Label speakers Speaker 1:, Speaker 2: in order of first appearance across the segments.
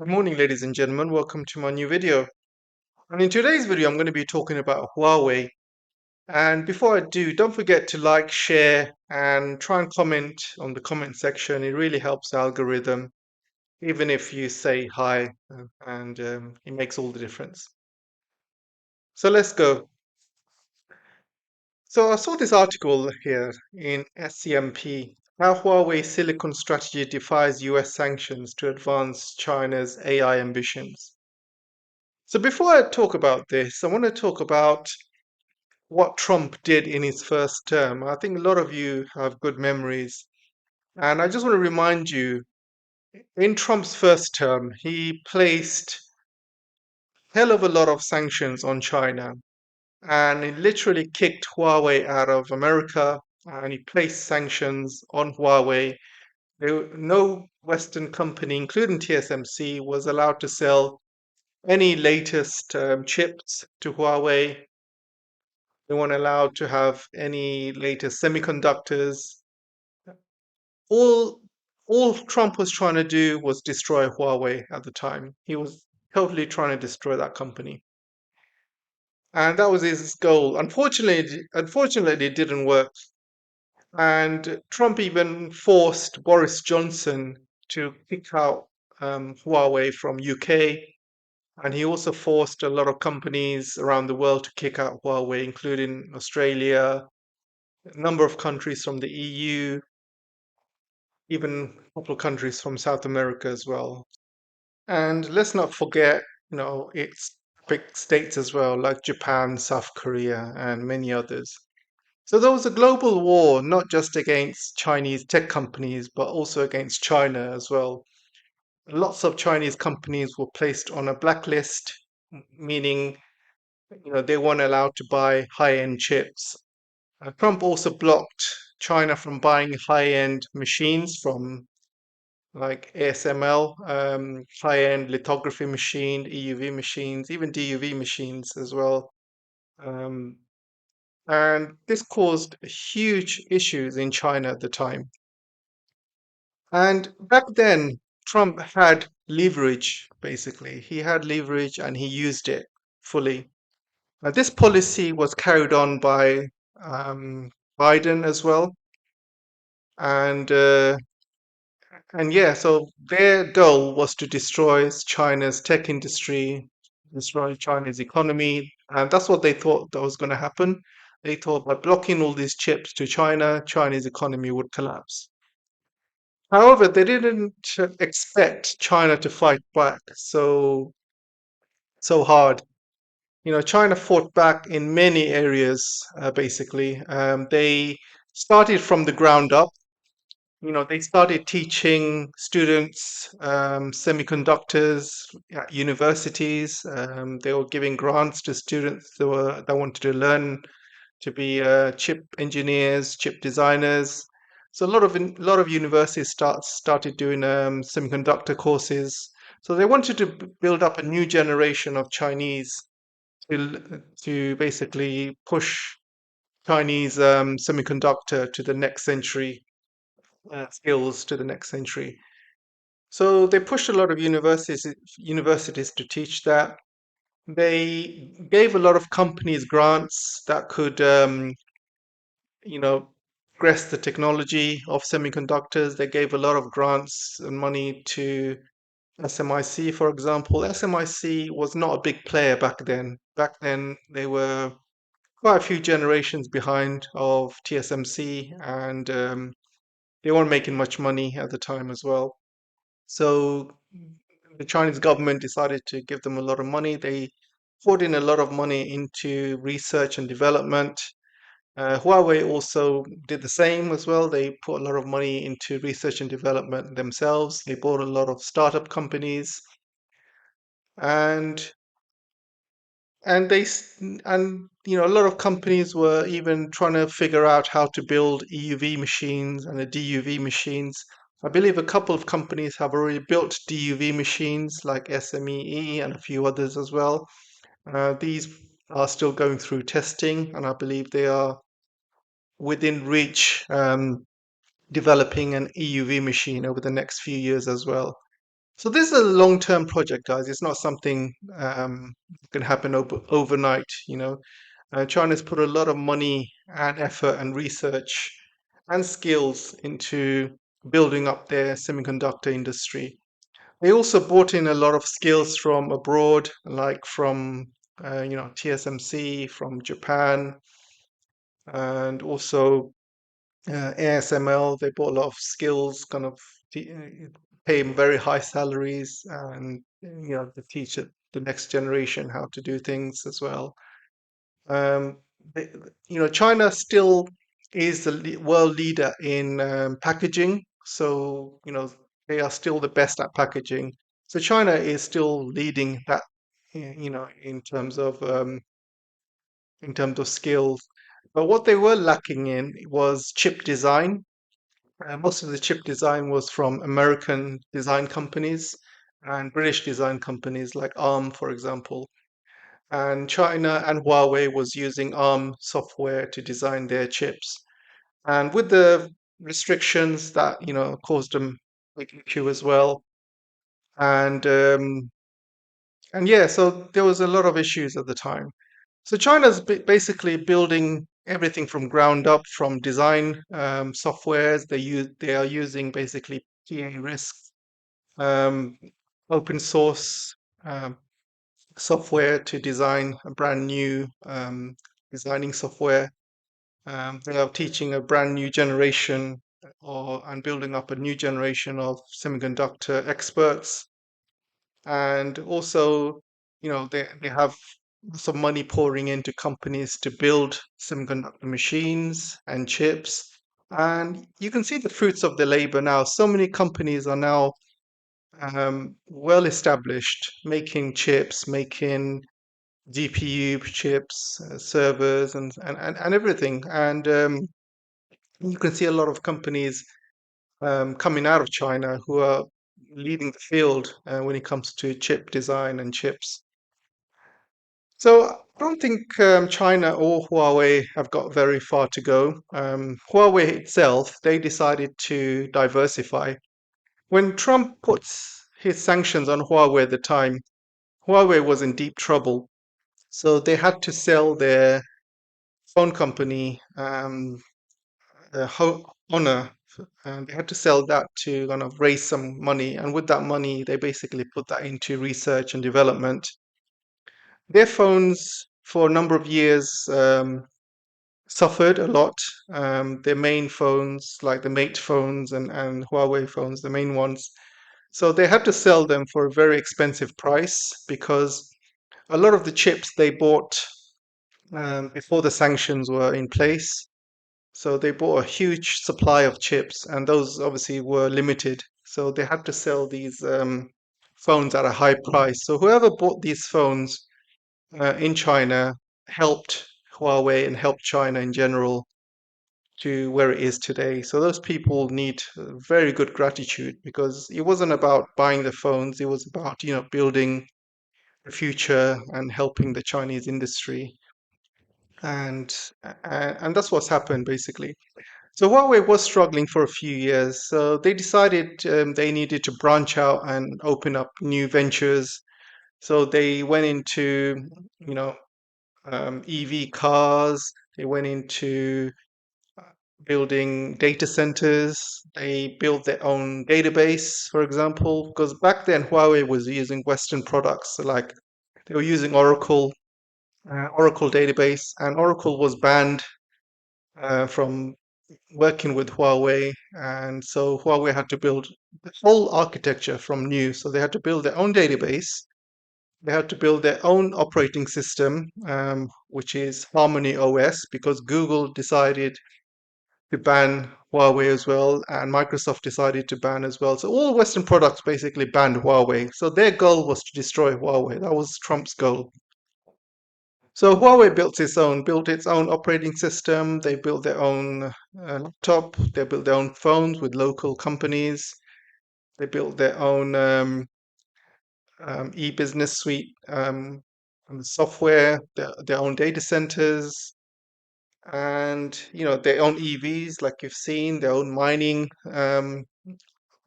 Speaker 1: Good morning, ladies and gentlemen. Welcome to my new video. And in today's video, I'm going to be talking about Huawei. And before I do, don't forget to like, share, and try and comment on the comment section. It really helps the algorithm, even if you say hi, and it makes all the difference. So let's go. So I saw this article here in SCMP, how Huawei silicon strategy defies US sanctions to advance China's AI ambitions. So before I talk about this, I want to talk about what Trump did in his first term. I think a lot of you have good memories. And I just want to remind you, in Trump's first term, he placed hell of a lot of sanctions on China. And he literally kicked Huawei out of America and he placed sanctions on Huawei. No Western company, including TSMC, was allowed to sell any latest chips to Huawei. They weren't allowed to have any latest semiconductors. All all Trump was trying to do was destroy Huawei at the time. He was totally trying to destroy that company. And that was his goal. Unfortunately, it didn't work. And Trump even forced Boris Johnson to kick out Huawei from UK. And he also forced a lot of companies around the world to kick out Huawei, including Australia, a number of countries from the EU, even a couple of countries from South America as well. And let's not forget, its big states as well, like Japan, South Korea, and many others. So there was a global war, not just against Chinese tech companies, but also against China as well. Lots of Chinese companies were placed on a blacklist, meaning, they weren't allowed to buy high-end chips. Trump also blocked China from buying high-end machines from like ASML, high-end lithography machine, EUV machines, even DUV machines as well. Um, and this caused huge issues in China at the time. And back then, Trump had leverage, basically. He had leverage and he used it fully. This policy was carried on by Biden as well. And yeah, so their goal was to destroy China's tech industry, destroy China's economy, and that's what they thought that was going to happen. They thought by blocking all these chips to China, China's economy would collapse. However, they didn't expect China to fight back so hard. China fought back in many areas, basically. They started from the ground up. They started teaching students semiconductors at universities. They were giving grants to students that wanted to learn to be chip engineers, chip designers. So a lot of universities started doing semiconductor courses. So they wanted to build up a new generation of Chinese to basically push Chinese semiconductor to the next century, skills to the next century. So they pushed a lot of universities to teach that. They gave a lot of companies grants that could, you know, progress the technology of semiconductors. They gave a lot of grants and money to SMIC, for example. SMIC was not a big player back then. Back then, they were quite a few generations behind of TSMC, and they weren't making much money at the time as well. So the Chinese government decided to give them a lot of money. They poured in a lot of money into research and development. Huawei also did the same as well. They put a lot of money into research and development themselves. They bought a lot of startup companies, and and a lot of companies were even trying to figure out how to build EUV machines and the DUV machines. I believe a couple of companies have already built DUV machines like SMEE and a few others as well. These are still going through testing, and I believe they are within reach, developing an EUV machine over the next few years as well. So this is a long-term project, guys. It's not something that can happen overnight. China's put a lot of money and effort and research and skills into building up their semiconductor industry. They also brought in a lot of skills from abroad, like from TSMC, from Japan, and also ASML. They brought a lot of skills, kind of paying very high salaries, and to teach the next generation how to do things as well. Um, they, China still is the world leader in packaging. So, they are still the best at packaging. So China is still leading that, in terms of skills. But what they were lacking in was chip design. Most of the chip design was from American design companies and British design companies like ARM, for example. And China and Huawei was using ARM software to design their chips. And with the restrictions that, caused them big issue as well. And yeah, so there was a lot of issues at the time. So China's basically building everything from ground up, from design softwares. They are using basically PA risks, um, open source um, software to design a brand new designing software. They are teaching a brand new generation and building up a new generation of semiconductor experts. And also, they have some money pouring into companies to build semiconductor machines and chips. And you can see the fruits of the labor now. So many companies are now well established, making chips, making GPU chips, servers, and everything. And you can see a lot of companies coming out of China who are leading the field when it comes to chip design and chips. So I don't think China or Huawei have got very far to go. Huawei itself, they decided to diversify. When Trump puts his sanctions on Huawei at the time, Huawei was in deep trouble. So they had to sell their phone company, Honor, and they had to sell that to kind of raise some money. And with that money, they basically put that into research and development. Their phones, for a number of years, suffered a lot. Their main phones, like the Mate phones and Huawei phones, the main ones. So they had to sell them for a very expensive price because a lot of the chips they bought before the sanctions were in place. So they bought a huge supply of chips, and those obviously were limited. So they had to sell these phones at a high price. So whoever bought these phones in China helped Huawei and helped China in general to where it is today. So those people need very good gratitude because it wasn't about buying the phones, it was about, building the future and helping the Chinese industry. And and that's what's happened basically. So Huawei was struggling for a few years. So they decided they needed to branch out and open up new ventures. So they went into, you know, EV cars. They went into building data centers. They built their own database, for example, because back then Huawei was using Western products. So like they were using Oracle database, and Oracle was banned from working with Huawei. And so Huawei had to build the whole architecture from new. So they had to build their own database. They had to build their own operating system, which is Harmony OS, because Google decided to ban Huawei as well, and Microsoft decided to ban as well. So all Western products basically banned Huawei. So their goal was to destroy Huawei. That was Trump's goal. So Huawei built its own operating system. They built their own laptop. They built their own phones with local companies. They built their own e-business suite and software, their own data centers, and their own EVs, like you've seen, their own mining kind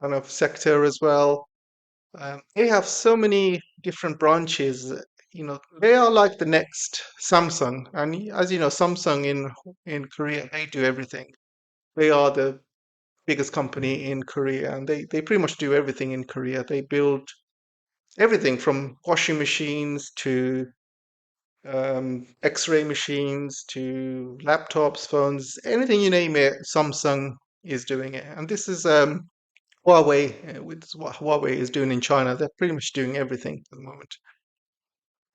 Speaker 1: of sector as well. They have so many different branches. They are like the next Samsung, and as you know, Samsung in Korea, they do everything. They are the biggest company in Korea, and they pretty much do everything in Korea. They build everything from washing machines to X-ray machines to laptops, phones, anything you name it, Samsung is doing it. And this is Huawei, with what Huawei is doing in China. They're pretty much doing everything at the moment.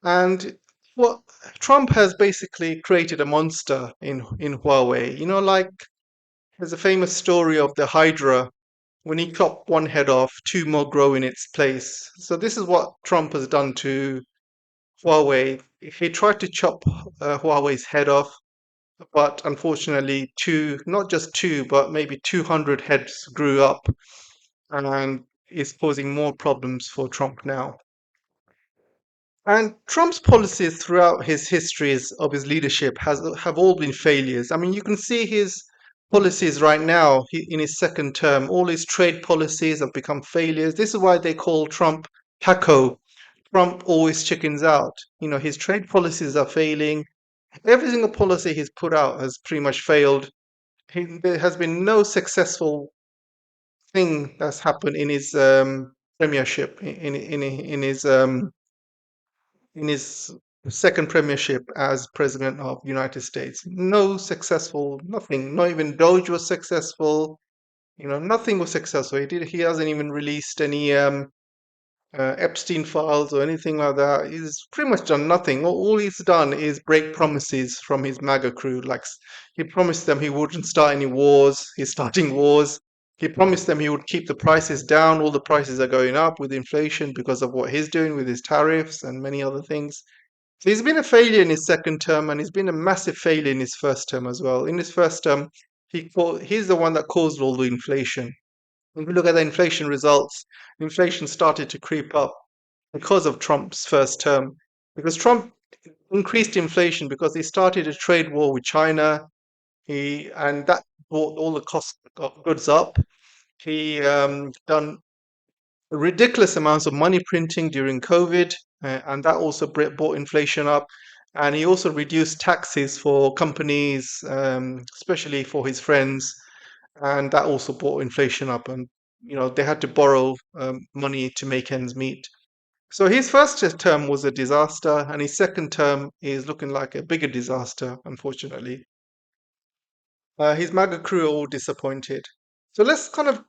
Speaker 1: And what Trump has basically created a monster in Huawei. Like there's a famous story of the Hydra. When he chopped one head off, two more grow in its place. So this is what Trump has done to Huawei. He tried to chop Huawei's head off, but unfortunately, not just two, but maybe 200 heads grew up and is causing more problems for Trump now. And Trump's policies throughout his histories of his leadership have all been failures. I mean, you can see his policies right now in his second term. All his trade policies have become failures. This is why they call Trump Paco. Trump always chickens out. His trade policies are failing. Every single policy he's put out has pretty much failed. There has been no successful thing that's happened in his premiership, in his second premiership as president of the United States. No successful, nothing. Not even Doge was successful. Nothing was successful. He hasn't even released any Epstein files or anything like that. He's pretty much done nothing. All he's done is break promises from his MAGA crew. Like he promised them he wouldn't start any wars. He's starting wars. He promised them he would keep the prices down. All the prices are going up with inflation because of what he's doing with his tariffs and many other things. So he's been a failure in his second term, and he's been a massive failure in his first term as well. In his first term, he's the one that caused all the inflation. If you look at the inflation results, inflation started to creep up because of Trump's first term. Because Trump increased inflation because he started a trade war with China. And that brought all the cost of goods up. He done ridiculous amounts of money printing during COVID, and that also brought inflation up. And he also reduced taxes for companies, especially for his friends, and that also brought inflation up. And they had to borrow money to make ends meet. So his first term was a disaster, and his second term is looking like a bigger disaster, unfortunately. His MAGA crew are all disappointed. So let's kind of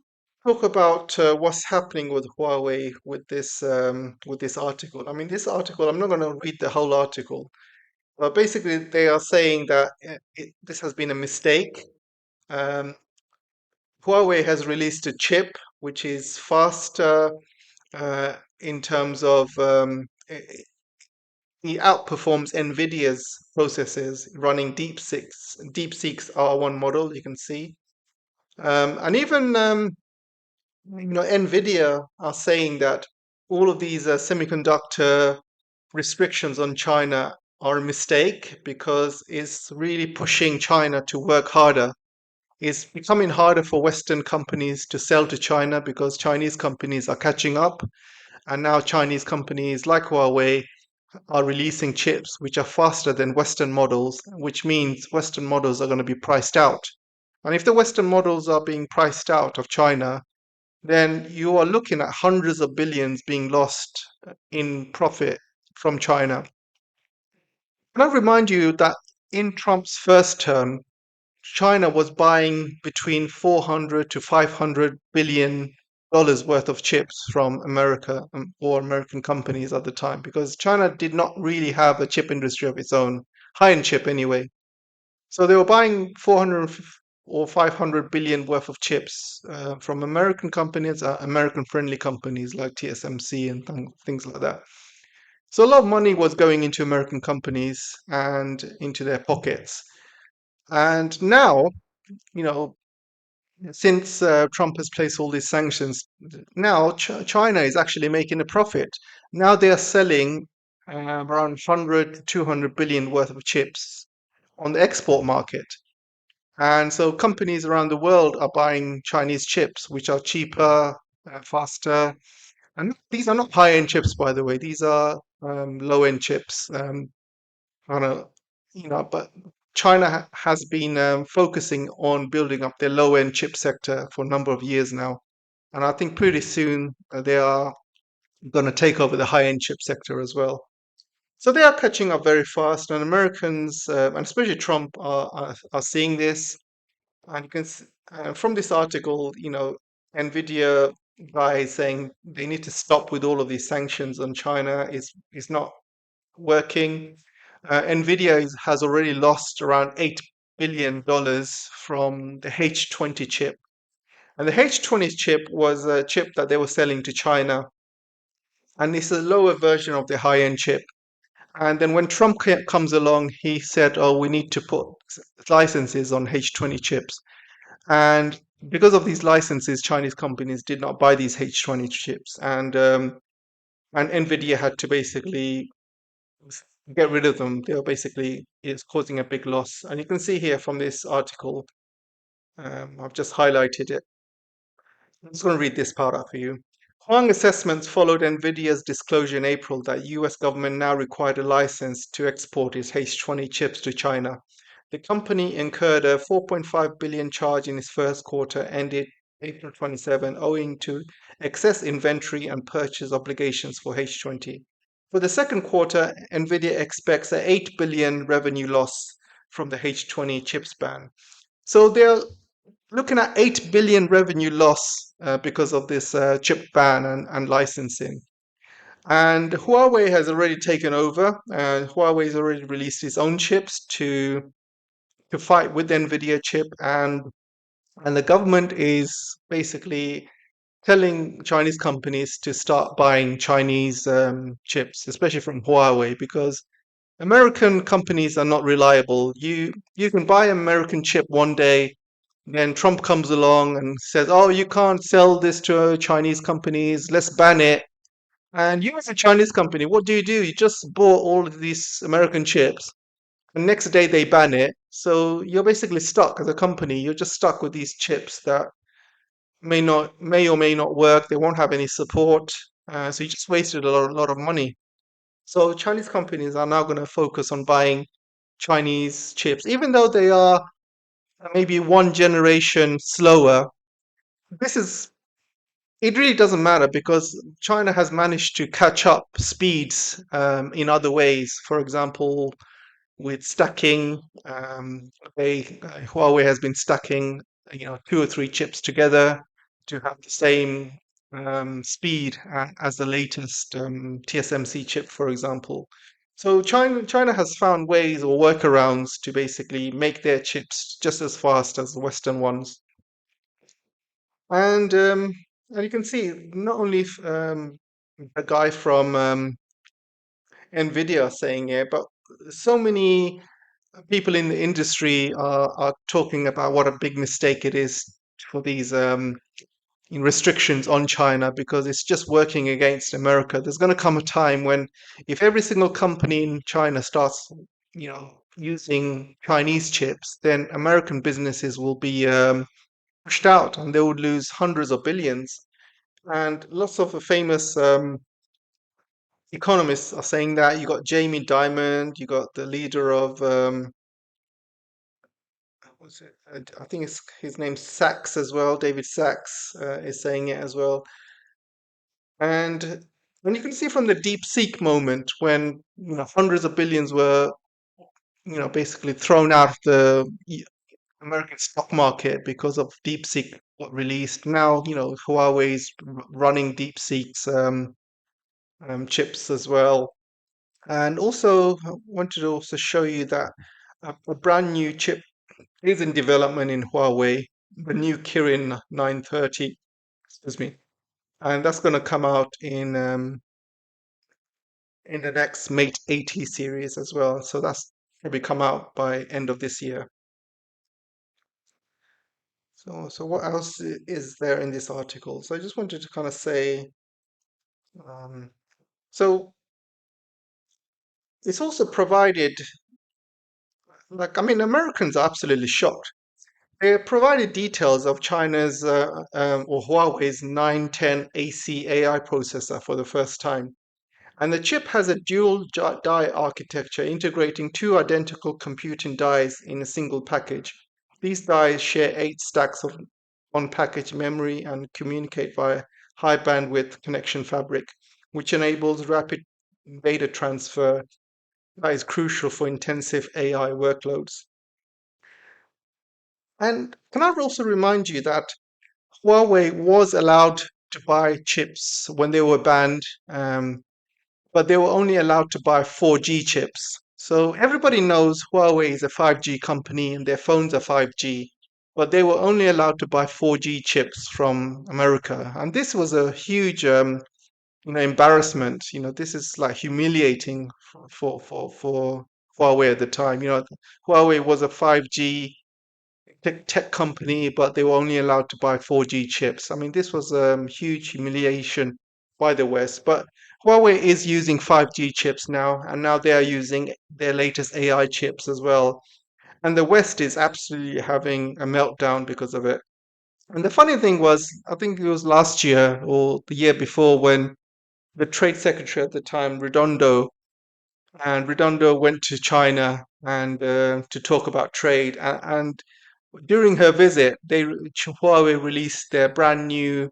Speaker 1: talk about what's happening with Huawei with this article. I mean, this article, I'm not going to read the whole article, but basically they are saying that this has been a mistake. Um, Huawei has released a chip which is faster in terms of he outperforms Nvidia's processors running DeepSeek's R1 model. You can see, and even Nvidia are saying that all of these semiconductor restrictions on China are a mistake because it's really pushing China to work harder. It's becoming harder for Western companies to sell to China because Chinese companies are catching up, and now Chinese companies like Huawei are releasing chips which are faster than Western models, which means Western models are going to be priced out. And if the Western models are being priced out of China, then you are looking at hundreds of billions being lost in profit from China. And I remind you that in Trump's first term, China was buying between 400 to 500 billion dollars worth of chips from America or American companies at the time because China did not really have a chip industry of its own, high-end chip anyway. So they were buying 400 or 500 billion worth of chips from American companies, American-friendly companies like TSMC and things like that. So a lot of money was going into American companies and into their pockets. And now, you know, since Trump has placed all these sanctions, now China is actually making a profit. Now they are selling around 100, 200 billion worth of chips on the export market. And so companies around the world are buying Chinese chips, which are cheaper, faster. And these are not high-end chips, by the way. These are low-end chips. On a, but China has been focusing on building up their low-end chip sector for a number of years now, and I think pretty soon they are going to take over the high-end chip sector as well. So they are catching up very fast, and Americans, and especially Trump, are seeing this. And you can from this article, Nvidia guy is saying they need to stop with all of these sanctions on China. Is not working. Nvidia has already lost around $8 billion from the H20 chip. And the H20 chip was a chip that they were selling to China, and it's a lower version of the high-end chip. And then when Trump comes along, he said, "Oh, we need to put licenses on H20 chips." And because of these licenses, Chinese companies did not buy these H20 chips, and Nvidia had to basically get rid of them. They are basically it's causing a big loss. And you can see here from this article, I've just highlighted it. I'm just going to read this part out for you. Huang assessments followed Nvidia's disclosure in April that US government now required a license to export its H20 chips to China. The company incurred a 4.5 billion charge in its first quarter ended April 27 owing to excess inventory and purchase obligations for H20. For the second quarter, Nvidia expects a 8 billion revenue loss from the H20 chips ban. So they're looking at 8 billion revenue loss because of this chip ban and licensing. And Huawei has already taken over. Huawei has already released its own chips to fight with the Nvidia chip, and the government is basically telling Chinese companies to start buying Chinese chips, especially from Huawei, because American companies are not reliable. You can buy an American chip one day, then Trump comes along and says, "Oh, you can't sell this to Chinese companies. Let's ban it." And you, as a Chinese company, what do? You just bought all of these American chips. The next day they ban it. So you're basically stuck as a company. You're just stuck with these chips that may or may not work. They won't have any support. So you just wasted a lot of money. So Chinese companies are now going to focus on buying Chinese chips, even though they are maybe one generation slower. This is it really doesn't matter because China has managed to catch up speeds in other ways. For example, with stacking, Huawei has been stacking, two or three chips together to have the same speed as the latest TSMC chip, for example. So China has found ways or workarounds to basically make their chips just as fast as the Western ones. And you can see not only a guy from Nvidia saying it, but so many people in the industry are talking about what a big mistake it is for these restrictions on China because it's just working against America. There's going to come a time when if every single company in China starts, using Chinese chips, then American businesses will be pushed out and they would lose hundreds of billions. And lots of the famous economists are saying that. You got Jamie Dimon, you got the leader of what's it? I think it's his name's Sachs as well. David Sachs is saying it as well. And you can see from the deep seek moment when hundreds of billions were basically thrown out of the American stock market because of DeepSeek got released. Now Huawei's running DeepSeek's chips as well. And also wanted to also show you that a brand new chip is in development in Huawei, the new Kirin 930, excuse me, and that's going to come out in the next Mate 80 series as well. So that's probably come out by end of this year. So what else is there in this article? So I just wanted to kind of say, um, so it's also provided, like, I mean, Americans are absolutely shocked. They provided details of China's or Huawei's 910 AC AI processor for the first time. And the chip has a dual die architecture integrating two identical computing dies in a single package. These dies share 8 stacks of on-package memory and communicate via high bandwidth connection fabric, which enables rapid data transfer that is crucial for intensive AI workloads. And can I also remind you that Huawei was allowed to buy chips when they were banned, but they were only allowed to buy 4G chips. So everybody knows Huawei is a 5G company and their phones are 5G, but they were only allowed to buy 4G chips from America. And this was a huge, embarrassment. This is like humiliating for Huawei at the time. Huawei was a 5G tech company, but they were only allowed to buy 4G chips. I mean, this was a huge humiliation by the West. But Huawei is using 5G chips now, and now they are using their latest AI chips as well. And the West is absolutely having a meltdown because of it. And the funny thing was, I think it was last year or the year before when the trade secretary at the time, Redondo went to China and to talk about trade. And during her visit, Huawei released their brand new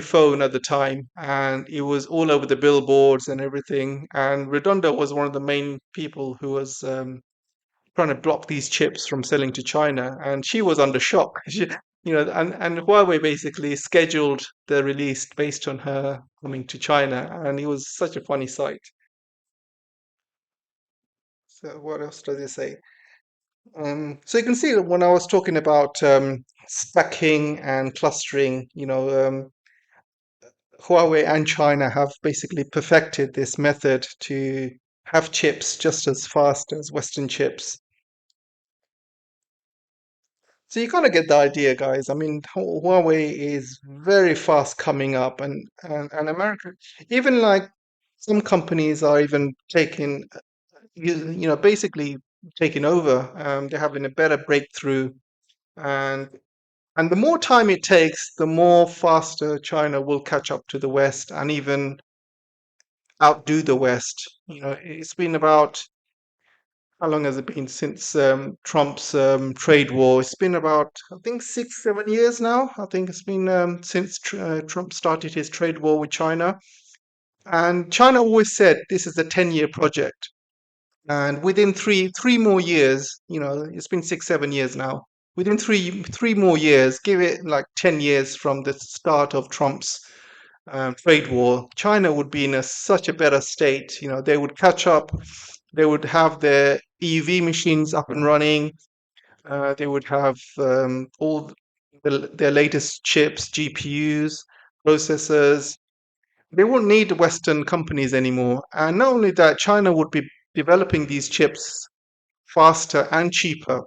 Speaker 1: phone at the time, and it was all over the billboards and everything. And Redondo was one of the main people who was trying to block these chips from selling to China, and she was under shock. And Huawei basically scheduled the release based on her coming to China, and it was such a funny sight. So what else does it say? So you can see that when I was talking about stacking and clustering, Huawei and China have basically perfected this method to have chips just as fast as Western chips. So you kind of get the idea, guys. I mean, Huawei is very fast coming up, and America, even like some companies are even taking, basically taking over. They're having a better breakthrough, and and the more time it takes, the more faster China will catch up to the West and even outdo the West. It's been about how long has it been since Trump's trade war? It's been about, I think, 6, 7 years now. I think it's been since Trump started his trade war with China. And China always said this is a 10-year project. And within three more years, it's been 6, 7 years now. Within three more years, give it like 10 years from the start of Trump's trade war, China would be in such a better state. They would catch up. They would have their EUV machines up and running. They would have all their latest chips, GPUs, processors. They won't need Western companies anymore. And not only that, China would be developing these chips faster and cheaper,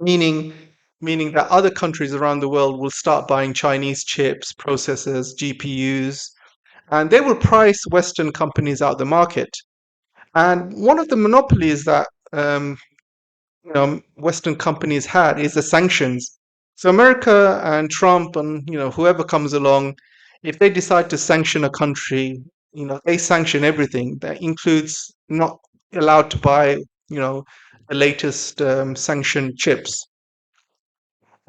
Speaker 1: meaning meaning that other countries around the world will start buying Chinese chips, processors, GPUs, and they will price Western companies out the market. And one of the monopolies that Western companies had is the sanctions. So America and Trump and whoever comes along, if they decide to sanction a country, they sanction everything. That includes not allowed to buy the latest sanctioned chips.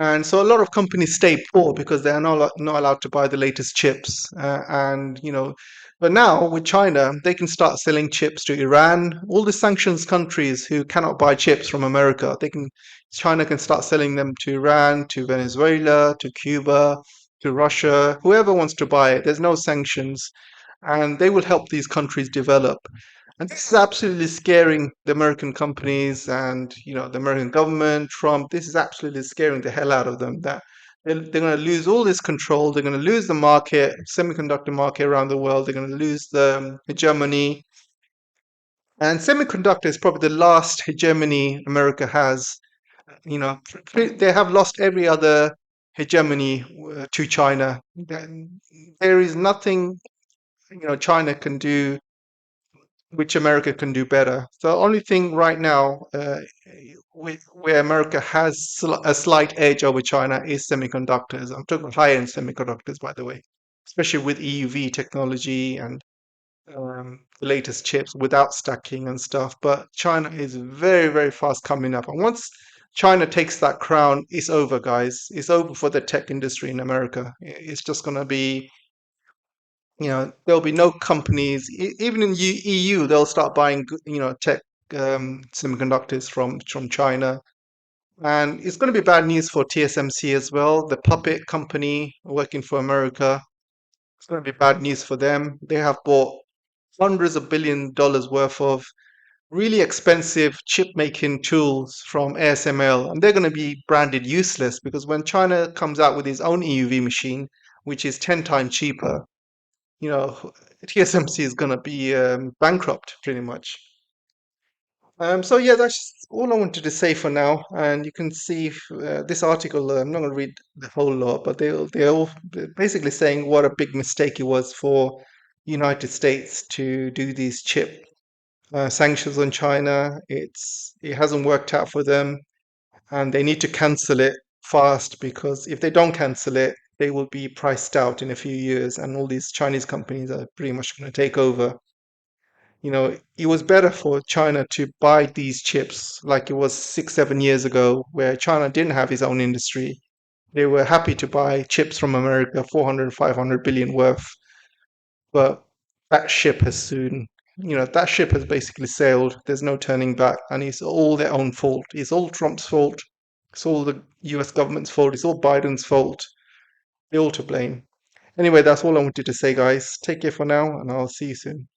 Speaker 1: And so a lot of companies stay poor because they are not allowed to buy the latest chips. But now with China, they can start selling chips to Iran, all the sanctions countries who cannot buy chips from America. China can start selling them to Iran, to Venezuela, to Cuba, to Russia, whoever wants to buy it. There's no sanctions, and they will help these countries develop. And this is absolutely scaring the American companies and the American government, Trump. This is absolutely scaring the hell out of them. That they're going to lose all this control. They're going to lose the market, semiconductor market around the world. They're going to lose the hegemony. And semiconductor is probably the last hegemony America has. They have lost every other hegemony to China. There is nothing China can do which America can do better. So the only thing right now, where America has a slight edge over China is semiconductors. I'm talking high-end semiconductors, by the way, especially with EUV technology and the latest chips without stacking and stuff. But China is very, very fast coming up. And once China takes that crown, it's over, guys. It's over for the tech industry in America. It's just going to be, there'll be no companies, even in EU, they'll start buying, tech semiconductors from China. And it's going to be bad news for TSMC as well, the puppet company working for America. It's going to be bad news for them. They have bought hundreds of $billions worth of really expensive chip making tools from ASML, and they're going to be branded useless because when China comes out with its own EUV machine, which is 10 times cheaper, you know, TSMC is going to be bankrupt pretty much. So yeah, that's all I wanted to say for now. And you can see this article. I'm not going to read the whole lot, but they're all basically saying what a big mistake it was for United States to do these chip sanctions on China. It hasn't worked out for them, and they need to cancel it fast because if they don't cancel it, they will be priced out in a few years, and all these Chinese companies are pretty much going to take over. It was better for China to buy these chips like it was 6, 7 years ago, where China didn't have its own industry. They were happy to buy chips from America, 400, 500 billion worth. But that ship has that ship has basically sailed. There's no turning back, and it's all their own fault. It's all Trump's fault. It's all the US government's fault. It's all Biden's fault. They're all to blame. Anyway, that's all I wanted to say, guys. Take care for now, and I'll see you soon.